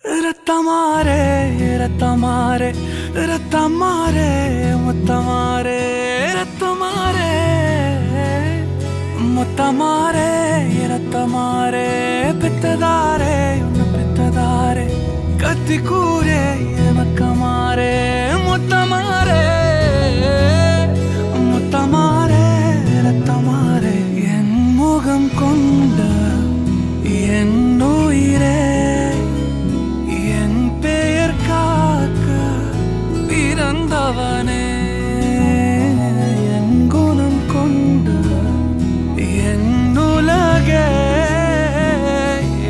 ரத்தமாரே ரத்தமாரே ரத்தமாரே முத்தமாரே ரத்தமாரே முத்தமாரே ரத்தமாரே பித்ததாரே உன்னை பித்ததாரே கத்தி கூரே மக்கமாரே முத்தமாரே முத்தமாரே ரத்தமாரே என் முகம் கொண்ட என் உயிரே பிறந்தவனே என் குணம் கொண்டு என் உலகே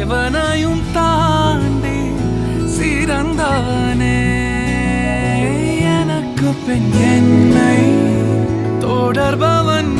இவனையும் தாண்டி சிறந்தவனே எனக்கு பின் என்னை தொடர்பவன்